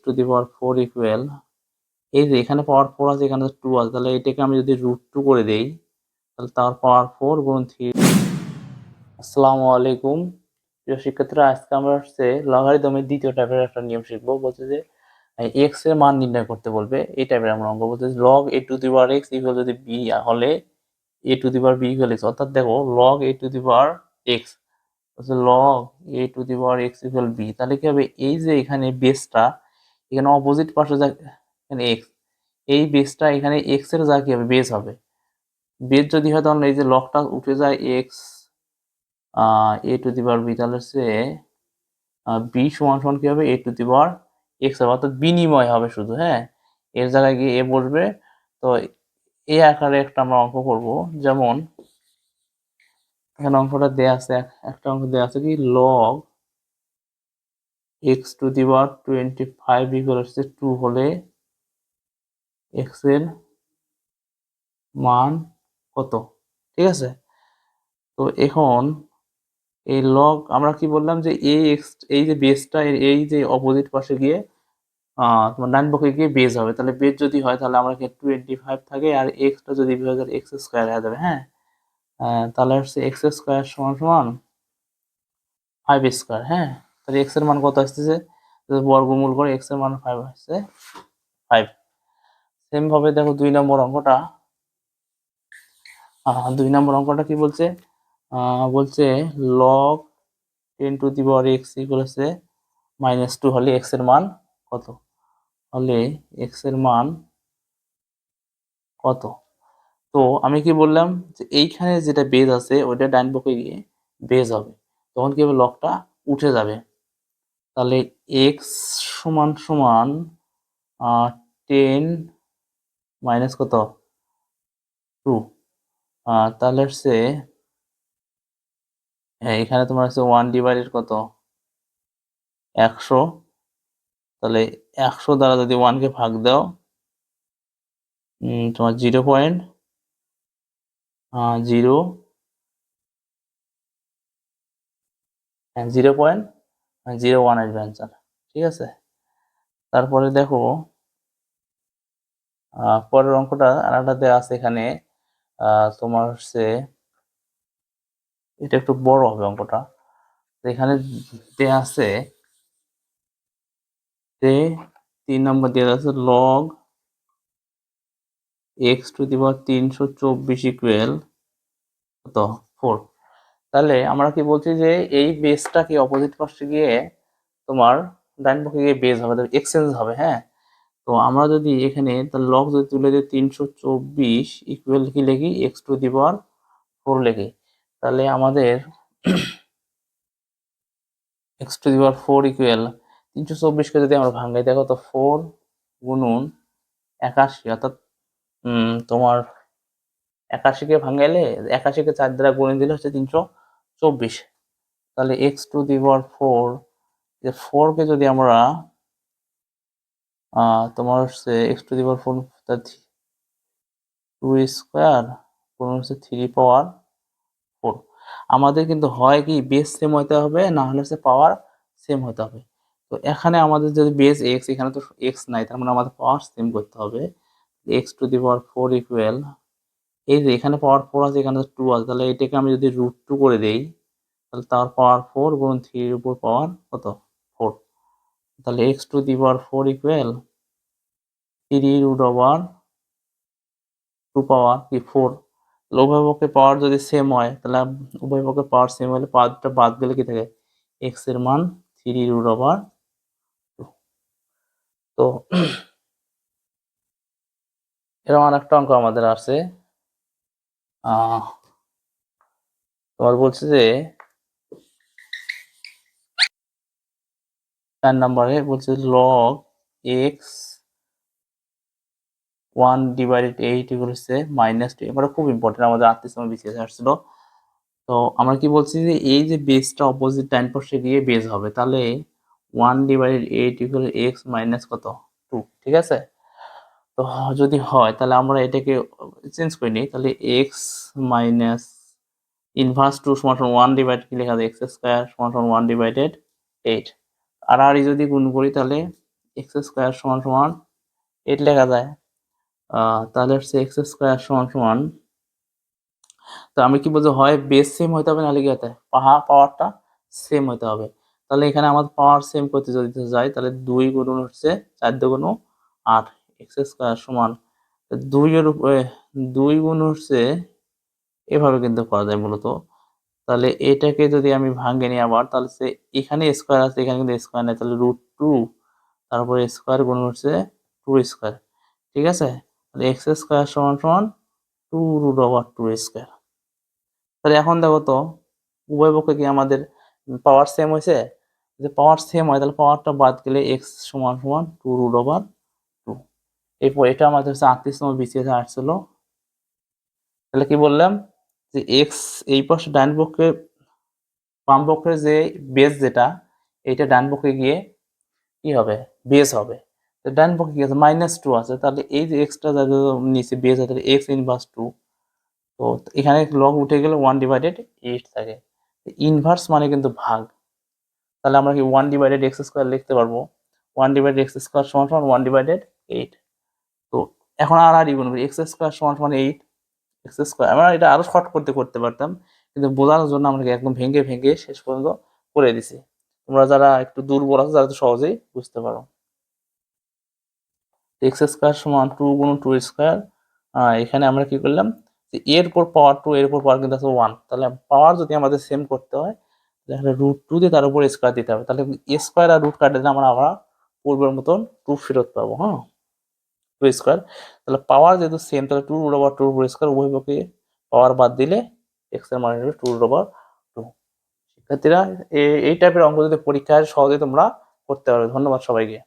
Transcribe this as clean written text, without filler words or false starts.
Two the power 4 equal এই যে এখানে পাওয়ার 4 আছে, এখানে 2 আছে, তাহলে এটাকে আমি যদি √2 করে দেই তাহলে তার পাওয়ার 4 গুণ 3। আসসালামু আলাইকুম প্রিয় শিক্ষার্থীরা, আজকে আমরা হচ্ছে লগারিদমের দ্বিতীয় টাইপের একটা নিয়ম শিখবো। বলছে যে এক্স এর মান নির্ণয় করতে বলবে, এই টাইপের আমরা অঙ্ক। বলতে log A to the power X equal যদি বি হলে A to the power B equal X, অর্থাৎ দেখো log A to the power X log A to the power X equal B, তাহলে কি হবে, এই যে এখানে বেসটা এখানে অপোজিট পাশে যা এখানে এক্স, এই বেসটা এখানে এক্স এর যা কি হবে বেস হবে। বেস যদি হয় তাহলে এই যে লগটা উঠে যায় X A to the power B, তাহলে হচ্ছে বি সমান সমান কি হবে এ টু দি পাওয়ার এক্স হবে, অর্থাৎ বিনিময় হবে শুধু। হ্যাঁ, এর জায়গায় গিয়ে এ বসবে। তো এই আকারে একটা আমরা অঙ্ক করব। যেমন এখানে অঙ্কটা দেয়া আছে, একটা অঙ্ক দেয়া আছে কি log x two the power 25 equal হচ্ছে 2 হলে এক্স এর মান কত। ঠিক আছে, তো এখন এই লগ আমরা কি বললাম যে এই যে বেসটা এই যে অপোজিট পাশে গিয়ে তোমার ডান পক্ষে গিয়ে বেস হবে। তাহলে বেস যদি হয় তাহলে আমরা 25 থাকে, আর এক্সটা যদি বিভাগের এক্স স্কোয়ার হয়ে যাবে। হ্যাঁ, তাহলে হচ্ছে এক্স স্কোয়ার সমান সমান 5 স্কোয়ার। হ্যাঁ, তাহলে এক্স এর মান কত আসতেছে, বর্গমূল করে এক্স এর মান 5 আসছে 5। সেম ভাবে দেখো 2 নম্বর অঙ্কটা। 2 নম্বর অঙ্কটা কি বলছে, বলছে log 10 two the power X equal হচ্ছে -2 হলে এক্স এর মান কত, হলে এক্স এর মান কত। তো আমি কি বললাম যে এইখানে যেটা বেজ আছে ওইটা ডান পক্ষে গিয়ে বেজ হবে, তখন কি হবে লগটা উঠে যাবে। তাহলে এক্স সমান সমান 10 মাইনাস কত 2, তাহলে হচ্ছে হ্যাঁ এখানে তোমার হচ্ছে 1 ডিভাইডেড কত 100। তাহলে 100 দ্বারা যদি 1 কে ভাগ দাও তোমার 0.0 0.01 আসবে অ্যান্সার। ঠিক আছে, তারপরে দেখো পরের অঙ্কটা আরেকটা দেওয়া আছে এখানে। তোমার হচ্ছে এটা একটু বড় হবে অঙ্কটা। এখানে দেওয়া আছে যে 3 নম্বর দেওয়া আছে log x two the power 324 equal কত 4। তাহলে আমরা কি বলছি যে এই বেসটা কি অপোজিট পাশে গিয়ে তোমার ডান পক্ষে গিয়ে বেস হবে, এক্সচেঞ্জ হবে। হ্যাঁ, তো আমরা যদি এখানে তার লগ যদি তুলে দিই 324 ইকুয়াল কি লিখি এক্স টু দি পাওয়ার 4 লিখি, তাহলে আমাদের x two the power 4 equal 324 কে যদি আমরা ভাঙাই, দেখো তো 4 গুণুন 81, অর্থাৎ তোমার 81 কে ভাঙাইলে 81 কে 4 দ্বারা গুণে দিলে হচ্ছে 324। তাহলে এক্স টু দি পাওয়ার 4, যে 4 কে যদি আমরা তোমার হচ্ছে x two the power 4 2 square গুণ হচ্ছে 3 পাওয়ার 4। আমাদের কিন্তু হয় কি বেস সেম হতে হবে, না হলে হচ্ছে পাওয়ার সেম হতে হবে। তো এখানে আমাদের যদি বেস এক্স, এখানে তো এক্স নাই, তার মানে আমাদের পাওয়ার সেম করতে হবে। X two the power 4 equal এই যে এখানে পাওয়ার 4 আছে, এখানে 2 আছে, তাহলে এটাকে আমি যদি √2 করে দেই তাহলে তার পাওয়ার 4 গুণ 3 এর উপর পাওয়ার কত 4। তাহলে x two the power 4 equal 3√2 পাওয়ার কি 4। উভয় পক্ষে পাওয়ার যদি সেম হয় তাহলে উভয় পক্ষে পাওয়ার সেম হলে পাওয়ারটা বাদ গেলে কি থাকে এক্স এর মান 3√2। তো এরকম আরেকটা অঙ্ক আমাদের আছে। তোমার বলছে যে 4 নম্বরে বলছে লগ এক্স 1 ডিভাইডেড 8 ইকুয়াল হচ্ছে -2। এবারে খুব ইম্পর্টেন্ট, আমাদের 38 সময় বিসিএস আসছিল। তো আমরা কি বলছি যে এই যে বেসটা অপোজিট ডান পাশে গিয়ে বেস হবে, তাহলে 1 ডিভাইডেড 8 ইকুয়াল এক্স মাইনাস কত 2। ঠিক আছে, তো যদি হয় তাহলে আমরা এটাকে চেঞ্জ করে নিই, তাহলে এক্স মাইনাস ইনভার্স 2 সমান 1 ডিভাইডেড কি লেখা যায় এক্স স্কোয়ার সমান 1 ডিভাইডেড 8। আর যদি গুণ করি তাহলে এক্স স্কোয়ার সমান সমান 8 লেখা যায়। তাহলে হচ্ছে এক্স স্কোয়ার সমান সমান, তো আমি কি বলছি, হয় বেস সেম হইতে হবে নাহলে কি হতে পাওয়ারটা সেম হইতে হবে। তাহলে এখানে আমাদের পাওয়ার সেম করতে যদি যাই তাহলে 2 গুণ হচ্ছে 4 দুগুণ 8 এক্স স্কোয়ার সমান 2 এর উপরে 2 গুণ হচ্ছে, এভাবে কিন্তু করা যায় মূলত। তাহলে এটাকে যদি আমি ভাঙে নিই আবার, তাহলে সে এখানে স্কোয়ার আছে, এখানে কিন্তু স্কোয়ার নেই, তাহলে √2 তারপরে স্কোয়ার গুণ হচ্ছে 2 স্কোয়ার। ঠিক আছে, তাহলে এক্স স্কোয়ার সমান সমান 2√2 স্কোয়ার। তাহলে এখন দেখো তো উভয় পক্ষে কি আমাদের পাওয়ার সেম হয়েছে? যদি পাওয়ার সেম হয় তাহলে পাওয়ারটা বাদ গেলে এক্স সমান সমান 2√2। এরপর এটা আমাদের হচ্ছে 38তম বিসিএস আসছিল। তাহলে কি বললাম যে এক্স এই পাশে ডান পক্ষে, বাম পক্ষের যে বেস যেটা, এইটা ডান পক্ষে গিয়ে কি হবে, বেস হবে। তো ডান পক্ষে কি আছে, -2 আছে, তাহলে এই যে এক্সটা যাদের নিচে বেস আছে তাহলে এক্স ইনভার্স 2। তো এখানে লগ উঠে গেলে 1/8 থাকে। ইনভার্স মানে কিন্তু ভাগ, তাহলে আমরা কি 1/x² লিখতে পারবো। 1/x² সমান সমান 1/8। তো এখন আর গুণ করি, x² সমান সমান 8 x²। আমরা এটা আরো শর্ট করতে করতে পারতাম, কিন্তু বোঝানোর জন্য আমরা একদম ভেঙে ভেঙে শেষ পর্যন্ত করে দিছি। তোমরা যারা একটু দুর্বল আছো তারা তো সহজেই বুঝতে পারো। x² সমান 2 গুণ 2 স্কোয়ার। এখানে আমরা কি করলাম, যে এর উপর পাওয়ার 2, এর উপর পাওয়ার কিন্তু আছে 1, তাহলে পাওয়ার যদি আমাদের সেম করতে হয় তাহলে √2 দিয়ে তার উপর স্কোয়ার দিতে হবে। তাহলে স্কোয়ার আর রুট কাটলে আমরা আবার পূর্বের মতন 2 ফেরত পাবো। হ্যাঁ, 2 স্কোয়ার। তাহলে পাওয়ার যেহেতু সেম, তাহলে 2√2 উপর স্কোয়ার, উভয় পক্ষে পাওয়ার বাদ দিলে এক্স এর মান হবে 2√2। শিক্ষার্থীরা এই টাইপের অঙ্ক যদি পরীক্ষায় সহজে তোমরা করতে পারবে। ধন্যবাদ সবাইকে।